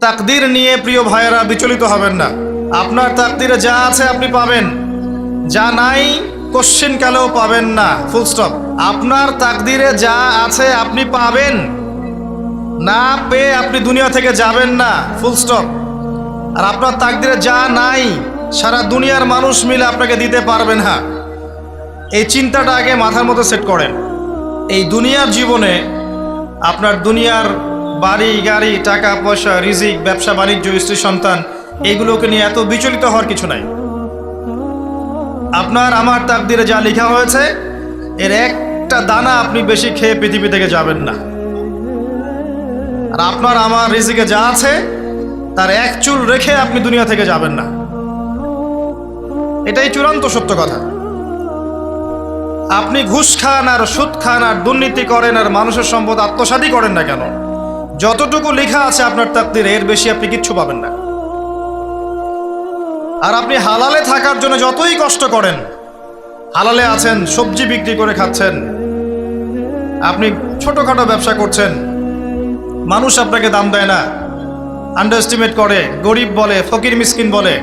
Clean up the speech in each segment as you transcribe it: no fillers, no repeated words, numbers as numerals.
তাকদীর নিয়ে প্রিয় ভাইয়েরা বিচলিত হবেন না। আপনার তাকদীরে যা আছে আপনি পাবেন, যা নাই কোশ্চেন কালেও পাবেন না, ফুল স্টপ। আপনার তাকদীরে যা আছে আপনি পাবেন, না পেয়ে আপনি দুনিয়া থেকে যাবেন না, ফুল স্টপ। আর আপনার তাকদীরে যা নাই সারা দুনিয়ার মানুষ মিলে আপনাকে দিতে পারবেন না। এই চিন্তাটা আগে মাথার মধ্যে সেট করেন। এই দুনিয়ার জীবনে আপনার দুনিয়ার বাড়ি গাড়ি, টাকা পয়সা, রিজিক, ব্যবসা বাণিজ্য, স্ত্রী সন্তান, এইগুলোকে নিয়ে এত বিচলিত হওয়ার কিছু নাই। আপনার আমার তাকদীরে যা লেখা হয়েছে এর একটা দানা আপনি বেশি খেয়ে পৃথিবী থেকে যাবেন না। আর আপনার আমার রিজিকে যা আছে তার এক চুল রেখে আপনি দুনিয়া থেকে যাবেন না। এটাই চূড়ান্ত সত্য কথা। আপনি ঘুষ খান আর সুদ খান আর দুর্নীতি করেন আর মানুষের সম্পদ আত্মসাৎই করেন না কেন, যতটুকু লেখা আছে আপনার তাকদীরে এর বেশি আপনি কিচ্ছু পাবেন না। আর আপনি হালালে থাকার জন্য যতই কষ্ট করেন, হালালে আছেন, সবজি বিক্রি করে খাচ্ছেন, আপনি ছোটখাটো ব্যবসা করছেন, মানুষ আপনাকে দাম দেয় না, আন্ডার এস্টিমেট করে, গরিব বলে, ফকির মিসকিন বলে,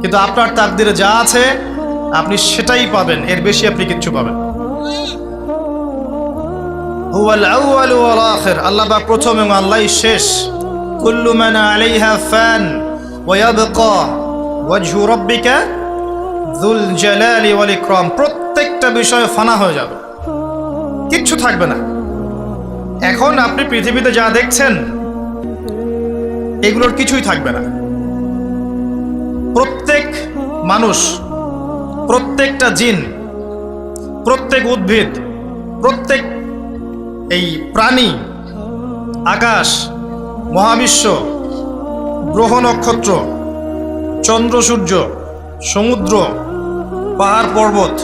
কিন্তু আপনার তাকদীরে যা আছে আপনি সেটাই পাবেন, এর বেশি আপনি কিচ্ছু পাবেন। হুয়াল আউয়ালু ওয়াল আখির, আল্লাহ পাক প্রথম এবং আল্লাহই শেষ। কুল্লু মান আলাইহা ফান ওয়া ইয়াবকা ওয়াজহু রাব্বিকা যুল জালালি ওয়াল ইকরাম। প্রত্যেকটা বিষয় ফানা হয়ে যাবে, কিচ্ছু থাকবে না। এখন আপনি পৃথিবীতে যা দেখছেন এগুলোর কিছুই থাকবে না। প্রত্যেক মানুষ, প্রত্যেকটা জিন, প্রত্যেক উদ্ভিদ, প্রত্যেক এই প্রাণী, আকাশ, মহাবিশ্ব, গ্রহ নক্ষত্র, চন্দ্র সূর্য, সমুদ্র, পাহাড় পর্বত,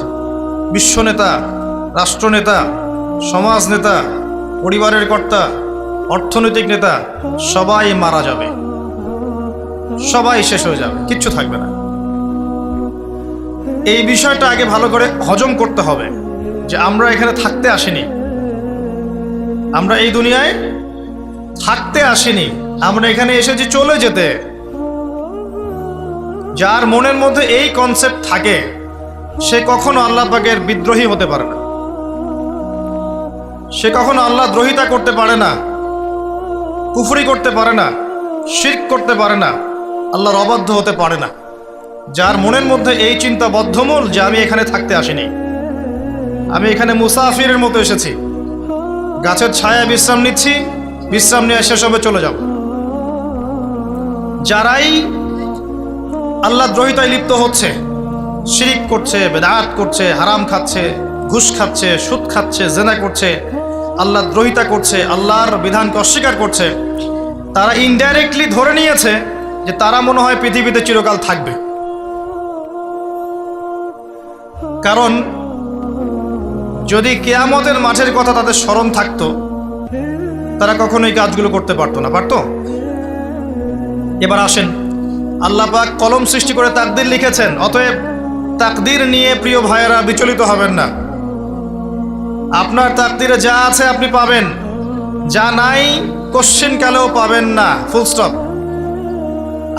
বিশ্বনেতা, রাষ্ট্রনেতা, সমাজ নেতা, পরিবারের কর্তা, অর্থনৈতিক নেতা, সবাই মারা যাবে, সবাই শেষ হয়ে যাবে, কিচ্ছু থাকবে না। এই বিষয়টা আগে ভালো করে হজম করতে হবে যে আমরা এখানে থাকতে আসিনি, আমরা এই দুনিয়ায় থাকতে আসিনি, আমরা এখানে এসেছি চলে যেতে। যার মনের মধ্যে এই কনসেপ্ট থাকে সে কখনো আল্লাহ পাকের বিদ্রোহী হতে পারে না, সে কখনো আল্লাহ দ্রোহিতা করতে পারে না, কুফরি করতে পারে না, শিরক করতে পারে না, আল্লাহর অবাধ্য হতে পারে না। যার মনের মধ্যে এই চিন্তা বদ্ধমূল যে আমি এখানে থাকতে আসিনি, আমি এখানে মুসাফিরের মতো এসেছি, গাছের ছায়ায় বিশ্রাম নিচ্ছি, বিশ্রাম নিয়ে শেষ হবে চলে যাব। যারাই আল্লাহ দ্রোহিতায় লিপ্ত হচ্ছে, শিরিক করছে, বেদাত করছে, হারাম খাচ্ছে, ঘুষ খাচ্ছে, সুদ খাচ্ছে, জেনা করছে, আল্লাহ দ্রোহিতা করছে, আল্লাহর বিধানকে অস্বীকার করছে, তারা ইনডাইরেক্টলি ধরে নিয়েছে যে তারা মনে হয় পৃথিবীতে চিরকাল থাকবে। কারণ যদি কিয়ামতের মাঠের কথা তাদের স্মরণ থাকতো তারা কখনোই কাজগুলো করতে পারতো না, পারতো? এবার আসেন, আল্লাহ পাক কলম সৃষ্টি করে তাকদীর লিখেছেন, অতএব তাকদীর নিয়ে প্রিয় ভাইয়েরা বিচলিত হবেন না। আপনার তাকদীরে যা আছে আপনি পাবেন, যা নাই কোশ্চেন কালেও পাবেন না, ফুল স্টপ।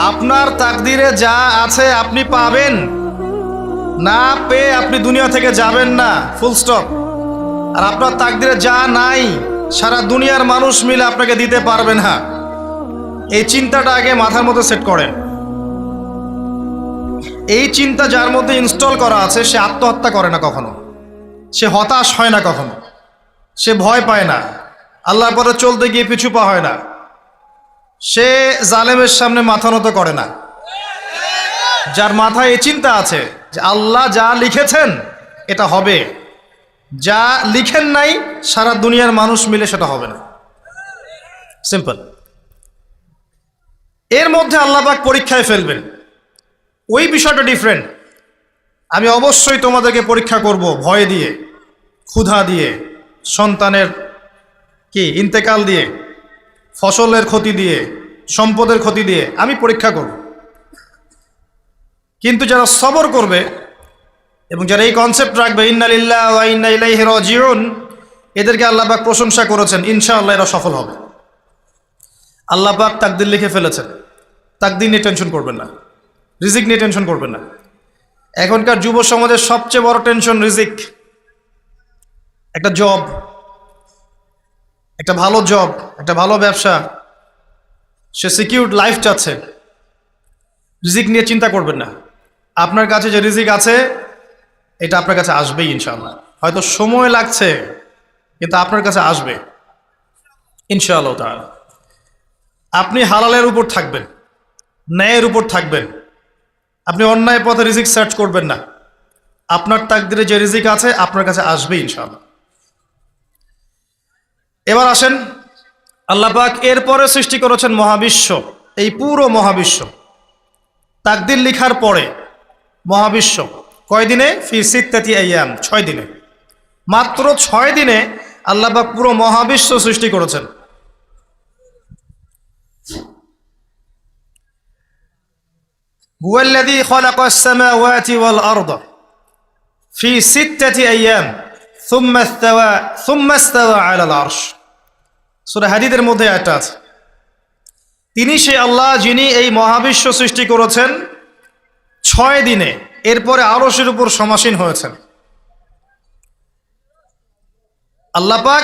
আপনার তাকদীরে যা আছে আপনি পাবেন, না পেয়ে আপনি দুনিয়া থেকে যাবেন না, ফুল স্টপ। আর আপনার তাকদীরে যা নাই সারা দুনিয়ার মানুষ মিলে আপনাকে দিতে পারবে না। এই চিন্তাটা আগে মাথার মধ্যে সেট করেন। এই চিন্তা যার মধ্যে ইনস্টল করা আছে সে আত্মহত্যা করে না কখনো, সে হতাশ হয় না কখনো, সে ভয় পায় না, আল্লাহর পথে চলতে গিয়ে পিছু পা হয় না, সে জালেমের সামনে মাথা নত করে না। যার মাথায় এই চিন্তা আছে যে আল্লাহ যা লিখেছেন এটা হবে, যা লিখেন নাই সারা দুনিয়ার মানুষ মিলে সেটা হবে না, সিম্পল। এর মধ্যে আল্লাহ পাক পরীক্ষায় ফেলবেন, ওই বিষয়টা ডিফারেন্ট। আমি অবশ্যই তোমাদেরকে পরীক্ষা করব ভয় দিয়ে, ক্ষুধা দিয়ে, সন্তানের ইন্তেকাল দিয়ে, ফসলের ক্ষতি দিয়ে, সম্পদের ক্ষতি দিয়ে আমি পরীক্ষা করব। কিন্তু যারা সবর করবে এবং যারা এই কনসেপ্ট রাখবে ইন্না লিল্লাহি ওয়া ইন্না ইলাইহি রাজিউন, এদেরকে আল্লাহ পাক প্রশংসা করেছেন, ইনশাআল্লাহ এরা সফল হবে। আল্লাহ পাক তাকদির লিখে ফেলেছেন, তাকদির নিয়ে টেনশন করবেন না, রিজিক নিয়ে টেনশন করবেন না। এখনকার যুব সমাজের সবচেয়ে বড় টেনশন রিজিক। একটা জব, একটা ভালো জব, একটা ভালো ব্যবসা, সে সিকিউরড লাইফ চাচ্ছে। রিজিক নিয়ে চিন্তা করবেন না। আপনার কাছে যে রিজিক আছে এটা আপনার কাছে আসবেই ইনশাআল্লাহ। হয়তো সময় লাগছে কিন্তু আপনার কাছে আসবে ইনশাআল্লাহ তাআলা। আপনি হালালের উপর থাকবেন, ন্যায়ের উপর থাকবেন। আপনি অন্যায় পথে রিজিক সার্চ করবেন না। আপনার তাকদিরে যে রিজিক আছে আপনার কাছে আসবে ইনশাআল্লাহ। এবার আসেন, আল্লাহ পাক এরপরে সৃষ্টি করেছেন মহাবিশ্ব। এই পুরো মহাবিশ্ব তাকদির লিখার পরে মহাবিশ্ব কয়দিনে? ফি সিত্তাতি আইয়াম, 6 দিনে। মাত্র 6 দিনে আল্লাহ পাক পুরো মহাবিশ্ব সৃষ্টি করেছেন। হুয়াল্লাযী খালাকাস সামাওয়াতি ওয়াল আরদা ফি সিত্তাতি আইয়াম সুম্মা ইসতাওয়া আলাল আরশ। সূরা হাদীদের মধ্যে একটা আছে, তিনি সেই আল্লাহ যিনি এই মহাবিশ্ব সৃষ্টি করেছেন 6 দিনে, এরপরে আরশের উপর সমাসীন হয়েছেন। আল্লাহ পাক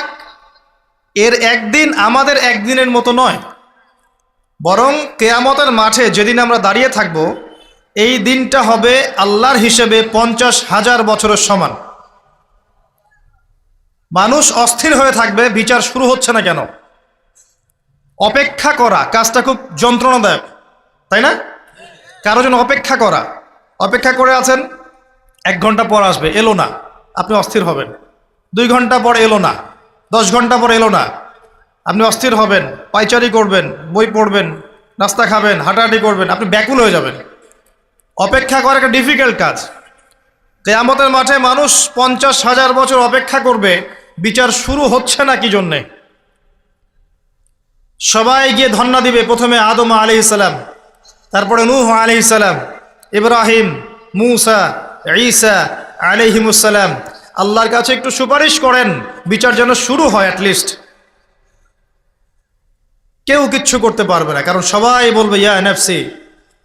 এর একদিন আমাদের একদিনের মতো নয়, বরং কিয়ামতের মাঠে যেদিন আমরা দাঁড়িয়ে থাকব এই দিনটা হবে আল্লাহর হিসেবে 50,000 বছরের সমান। মানুষ অস্থির হয়ে থাকবে, বিচার শুরু হচ্ছে না কেন। অপেক্ষা করা কাজটা খুব যন্ত্রণাদায়ক, তাই না? কারো জন্য অপেক্ষা করা, অপেক্ষা করে আছেন, 1 ঘন্টা পর আসবে, এলো না, আপনি অস্থির হবেন। 2 ঘন্টা পর এলো না, 10 ঘন্টা পর এলো না, আপনি অস্থির হবেন, পায়চারি করবেন, বই পড়বেন, নাস্তা খাবেন, হাঁটাহাঁটি করবেন, আপনি ব্যাকুল হয়ে যাবেন। অপেক্ষা করা একটা ডিফিকাল্ট কাজ। কিয়ামতের মাঠে মানুষ 50,000 বছর অপেক্ষা করবে, বিচার শুরু হচ্ছে না কি জন্যে। সবাই গিয়ে ধন্না দিবে, প্রথমে আদম আলাইহিস সালাম, তারপরে নূহ আলাইহিস সালাম, ইব্রাহিম, মূসা, ঈসা আলাইহিমুস সালাম। আল্লাহর কাছে একটু সুপারিশ করেন, বিচার যেন শুরু হয় অ্যাটলিস্ট। কেউ কিচ্ছু করতে পারবে না, কারণ সবাই বলবে ইয়া নাফসি,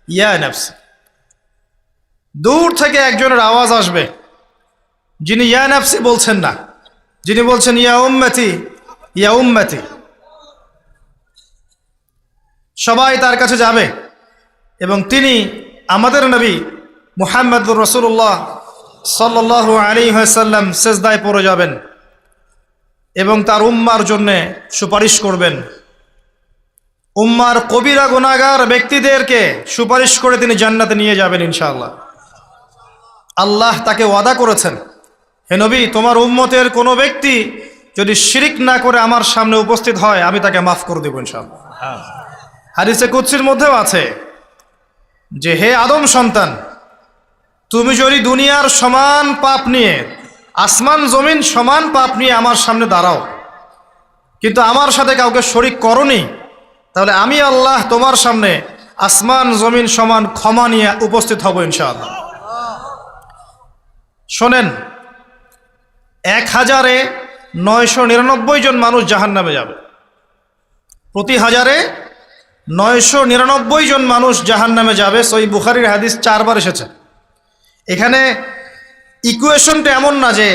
ইয়া নাফসি। দূর থেকে একজনের আওয়াজ আসবে, যিনি ইয়া নাফসি বলছেন না, যিনি বলছেন ইয়া উম্মতি, ইয়া উম্মতি। সবাই তার কাছে যাবে এবং তিনি আমাদের নবী মুহাম্মদুর রাসূলুল্লাহ সাল্লাল্লাহু আলাইহি ওয়াসাল্লাম সিজদায় পড়ে যাবেন এবং তার উম্মার জন্য সুপারিশ করবেন। উম্মার কবিরা গুনাহগার ব্যক্তিদেরকে সুপারিশ করে তিনি জান্নাতে নিয়ে যাবেন ইনশাআল্লাহ। আল্লাহ তাকে ওয়াদা করেছেন, হে নবী, তোমার উম্মতের কোনো ব্যক্তি যদি শিরিক না করে আমার সামনে উপস্থিত হয় আমি তাকে মাফ করে দেব ইনশাআল্লাহ। হাদিসে কুদসির মধ্যেও আছে যে হে আদম সন্তান, তুমি যদি দুনিয়ার সমান পাপ নিয়ে, আসমান জমিন সমান পাপ নিয়ে আমার সামনে দাঁড়াও, কিন্তু আমার সাথে কাউকে শরিক করনি, তাহলে আমি আল্লাহ তোমার সামনে আসমান জমিন সমান ক্ষমা নিয়ে উপস্থিত হব ইনশাআল্লাহ। শোনেন, 1099 জন মানুষ জাহান্নামে যাবে, প্রতি 1000-এ 999 জন মানুষ জাহান্নামে যাবে। সহিহ বুখারীর হাদিস 4 বার এসেছে। এখানে ইকুয়েশনটা এমন না যে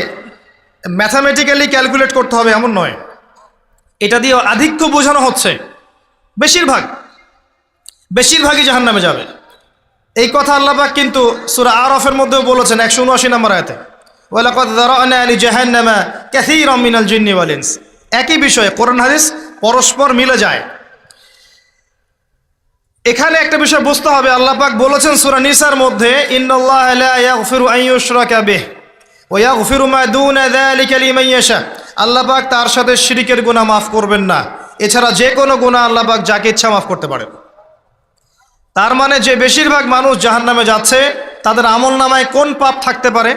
ম্যাথামেটিক্যালি ক্যালকুলেট করতে হবে, এমন নয়। এটা দিয়ে আধিক্য বোঝানো হচ্ছে, বেশিরভাগই জাহান্নামে যাবে। এই কথা আল্লাহ পাক কিন্তু সূরা আরাফের মধ্যেও বলেছেন 179 নম্বর আয়াতে, ওয়ালাকাদ যারানা লিজাহান্নামা কাসীরাম মিনাল জিন্নি ওয়াল ইনস। একই বিষয়ে কোরআন হাদিস পরস্পর মিলে যায়। এখানে একটা বিষয় বুঝতে হবে, আল্লাহ পাক বলেছেন সূরা নিসার মধ্যে, ইন্নাল্লাহা লা ইয়াগফিরু আন ইউশরাকা বিহি ওয়া ইয়াগফিরু মা দুনা যালিকা লিমান ইয়াশা। আল্লাহ পাক তার সাথে শিরকের গুনাহ মাফ করবেন না, এছাড়া যে কোনো গুনাহ আল্লাহ পাক যাকে ইচ্ছা মাফ করতে পারেন। তার মানে যে বেশিরভাগ মানুষ জাহান্নামে যাচ্ছে তাদের আমল নামায় কোন পাপ থাকতে পারে?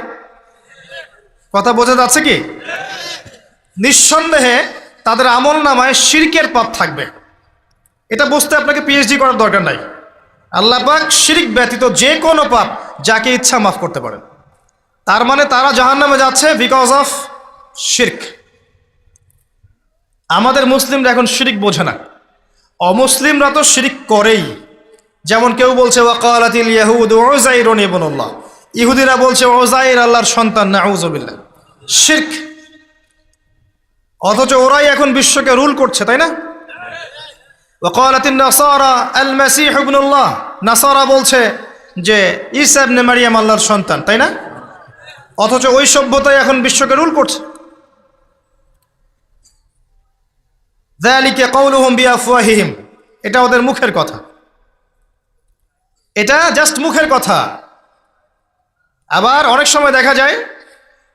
কথা বোঝা যাচ্ছে কি? নিঃসন্দেহে তাদের আমল নামায় শিরকের পাপ থাকবে। এটা বুঝতে আপনাকে পিএইচডি করার দরকার নাই। আল্লাহ পাক শিরক ব্যতীত যে কোনো পাপ যাকে ইচ্ছা মাফ করতে পারেন। তার মানে তারা জাহান্নামে যাচ্ছে বিকজ অফ শিরক। আমাদের মুসলিমরা এখন শিরক বোঝে না, অমুসলিমরা তো শিরক করেই। যেমন কেউ বলছে ওয়াকালাতিল ইয়াহুদ উযাইরুন ইবনুল্লাহ, ইহুদিরা বলছে উযাইর আল্লাহর সন্তান, নাউযুবিল্লাহ, শিরক। অথচ ওরাই এখন বিশ্বকে রুল করছে, তাই না? ওয়াকালাতিন নাসারা আল মাসীহ ইবনুল্লাহ, নাসারা বলছে যে ঈসা ইবনে মারইয়াম আল্লাহর সন্তান, তাই না? অথচ ওই সভ্যতাই এখন বিশ্বকে রুল করছে। যালিকা কাউলুহুম বিআফওয়াহিহিম, এটা ওদের মুখের কথা, এটা জাস্ট মুখের কথা। আবার অনেক সময় দেখা যায়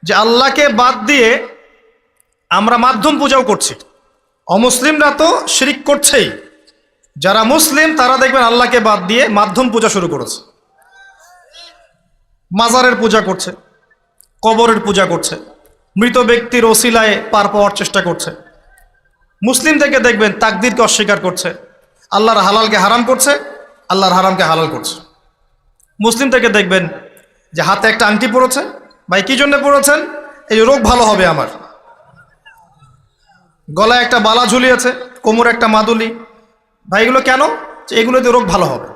যে আল্লাহকে বাদ দিয়ে আমরা মাধ্যম পূজাও করছি। অমুসলিমরা তো শিরক করছেই, যারা মুসলিম তারা দেখবেন আল্লাহকে বাদ দিয়ে মাধ্যম পূজা শুরু করেছে। মাজারের পূজা করছে, কবরের পূজা করছে, মৃত ব্যক্তির ওসিলায় পার পাওয়ার চেষ্টা করছে। মুসলিম থেকে দেখবেন তাকদীরকে অস্বীকার করছে, আল্লাহর হালালকে হারাম করছে, আল্লাহর হারামকে হালাল করছে। মুসলিম থেকে দেখবেন যে হাতে একটা আংটি পড়েছে, ভাই কি জন্য পড়েছেন? এই রোগ ভালো হবে আমার। গলায় একটা বালা ঝুলিয়েছে, কোমরে একটা মাদুলি, ভাই এগুলো কেন? এগুলোতে রোগ ভালো হবে।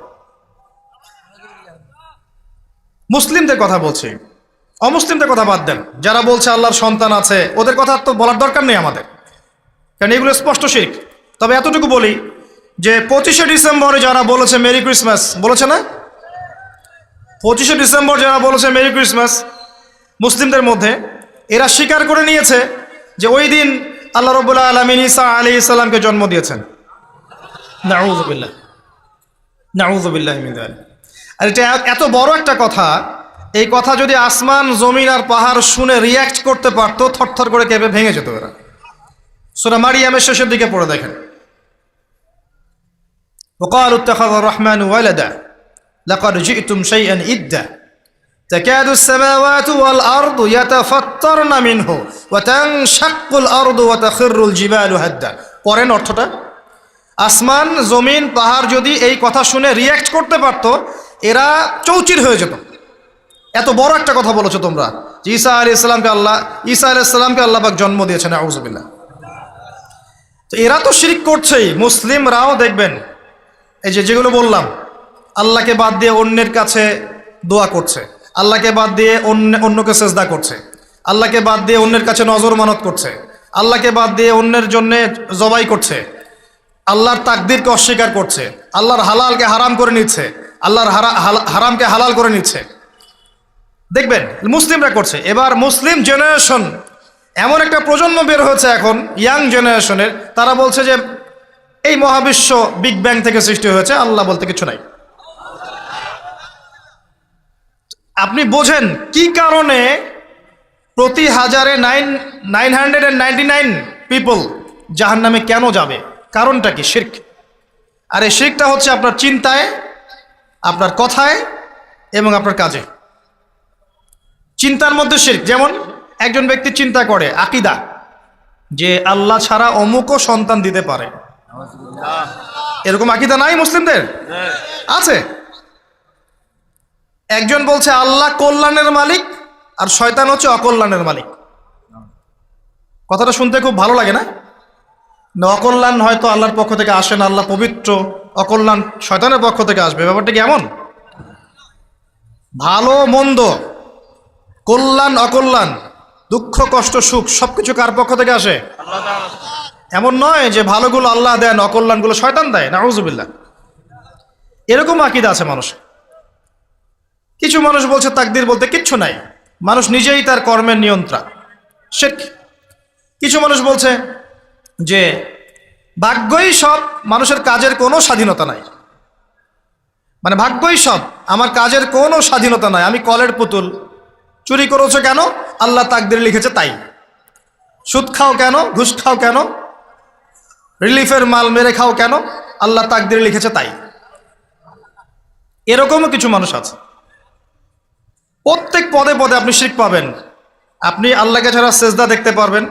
মুসলিমদের কথা বলছি, অমুসলিমদের কথা বাদ দেন। যারা বলছে আল্লাহর সন্তান আছে, ওদের কথা তো বলার দরকার নেই আমাদের, কারণ এগুলো স্পষ্ট শিরক। তবে এতটুকু বলি যে 25শে ডিসেম্বরে যারা বলেছে মেরি ক্রিসমাস, বলেছে না? 25শে ডিসেম্বর যারা বলেছে মেরি ক্রিসমাস, মুসলিমদের মধ্যে এরা স্বীকার করে নিয়েছে যে ওই দিন আল্লাহ রাব্বুল আলামিন ঈসা আলাইহিস সালামকে জন্ম দিয়েছেন। নাউযুবিল্লাহ, নাউযুবিল্লাহি মিন যালিক। আর এটা এত বড় একটা কথা, এই কথা যদি আসমান জমিন আর পাহাড় শুনে রিয়্যাক্ট করতে পারতো, থরথর করে কেঁপে ভেঙে যেত এরা। সূরা মারিয়ামের শেষের দিকে পড়ে দেখেন, وقالوا اتخذ الرحمن ولدا لقد جئتم شيئا إدا تكاد السماوات والأرض يتفطرن منه وتنشق الأرض وتخر الجبال هدا। পরেন অর্থটা, আসমান জমিন পাহাড় যদি এই কথা শুনে রিয়্যাক্ট করতে পারতো, এরা চৌচির হয়ে যেত। এত বড় একটা কথা বলেছো তোমরা যে ঈসা আলাইহিস সালামকে আল্লাহ পাক জন্ম দিয়েছেন, নাউযুবিল্লাহ। তো এরা তো শিরক করছেই। মুসলিমরাও দেখবেন এই যেগুলো বললাম, আল্লাহকে বাদ দিয়ে অন্যের কাছে দোয়া করছে, আল্লাহকে বাদ দিয়ে অন্যকে সেজদা করছে, আল্লাহকে বাদ দিয়ে অন্যের কাছে নজর মানত করছে, আল্লাহকে বাদ দিয়ে অন্যের জন্যে জবাই করছে, আল্লাহর তাকদীরকে অস্বীকার করছে, আল্লাহর হালালকে হারাম করে নিচ্ছে, আল্লাহর হারামকে হালাল করে নিচ্ছে। দেখবেন মুসলিমরা করছে। এবার মুসলিম জেনারেশন, এমন একটা প্রজন্ম বের হয়েছে এখন, ইয়াং জেনারেশনের, তারা বলছে যে এই মহাবিশ্ব বিগ ব্যাং থেকে সৃষ্টি হয়েছে, আল্লাহ বলতে কিছু নাই। আপনি বোঝেন কি কারণে প্রতি হাজারে 999 পিপল জাহান্নামে কেন যাবে? কারণটা কি? শিরক। আর এই শিরকটা হচ্ছে আপনার চিন্তায়, আপনার কথায় এবং আপনার কাজে। চিন্তার মধ্যে শিরক। যেমন একজন ব্যক্তি চিন্তা করে আকীদা যে আল্লাহ ছাড়া অমুকও সন্তান দিতে পারে, এরকম আকীদা নাই মুসলিমদের? আছে। একজন বলছে আল্লাহ কল্যাণের মালিক আর শয়তান হচ্ছে অকল্যাণের মালিক। কথাটা শুনতে খুব ভালো লাগে না? অকল্যাণ হয়তো আল্লাহর পক্ষ থেকে আসে না, আল্লাহ পবিত্র, অকল্যাণ শয়তানের পক্ষ থেকে আসবে। ব্যাপারটা কি এমন? ভালো মন্দ, কল্যাণ অকল্যাণ, দুঃখ কষ্ট সুখ সবকিছু কার পক্ষ থেকে আসে? এমন নয় যে ভালোগুলো আল্লাহ দেন, অকল্যাণগুলো শয়তান দেয়, নাউযুবিল্লাহ। এরকম আকীদা আছে মানুষ। কিছু মানুষ বলছে তাকদীর বলতে কিচ্ছু নাই, মানুষ নিজেই তার কর্মের নিয়ন্ত্রণ, শিরক। কিছু মানুষ বলছে যে ভাগ্যই সব, মানুষের কাজের কোনো স্বাধীনতা নাই, মানে ভাগ্যই সব, আমার কাজের কোনো স্বাধীনতা নাই, আমি কলের পুতুল। চুরি করেছো কেন? আল্লাহ তাকদীরে লিখেছে তাই। সুদ খাও কেন? ঘুষ খাও কেন? রিলিফের মাল মেরে খাও কেন? আল্লাহ তাকদীরে লিখেছে তাই। এরকমও কিছু মানুষ আছে। প্রত্যেক পদে পদে আপনি শিরক পাবেন। আপনি আল্লাহকে ছাড়া সেজদা দেখতে পারবেন,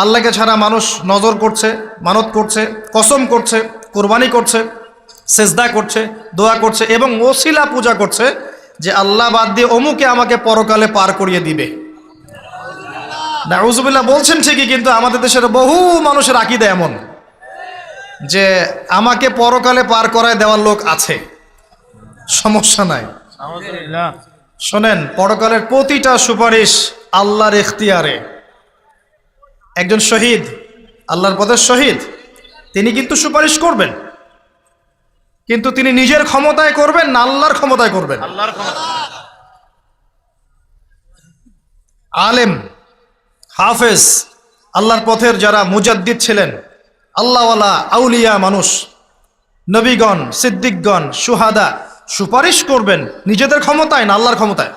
আল্লাহকে ছাড়া মানুষ নজর করছে, মানত করছে, কসম করছে, কোরবানি করছে, সেজদা করছে, দোয়া করছে এবং ওসিলা পূজা করছে যে আল্লাহ বাদ দিয়ে অমুকে আমাকে পরকালে পার করিয়ে দিবে। নাউযুবিল্লাহ বলছেন ঠিকই, কিন্তু আমাদের দেশের বহু মানুষের আকীদা এমন যে আমাকে পরকালে পার করায় দেওয়ার লোক আছে, সমস্যা নাই। শোনেন, পরকালের প্রতিটা সুপারিশ আল্লাহর ইখতিয়ারে। একজন শহীদ, আল্লাহর পথের শহীদ, তিনি কিন্তু সুপারিশ করবেন, কিন্তু তিনি নিজের ক্ষমতায় করবেন না আল্লাহর ক্ষমতায় করবেন? আলেম, হাফেজ, আল্লাহর পথের যারা মুজাদ্দিদ ছিলেন, আল্লাহওয়ালা আউলিয়া মানুষ, নবীগণ, সিদ্দিকগণ, সুহাদা, সুপারিশ করবেন নিজেদের ক্ষমতায় না আল্লাহর ক্ষমতায়?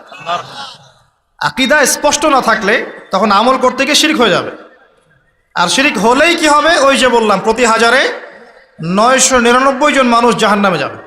আকীদা স্পষ্ট না থাকলে তখন আমল করতে গিয়ে শিরক হয়ে যাবে। আর শিরক হলেই কি হবে? ওই যে বললাম, প্রতি 1000-এ 999 জন মানুষ জাহান্নামে যাবে।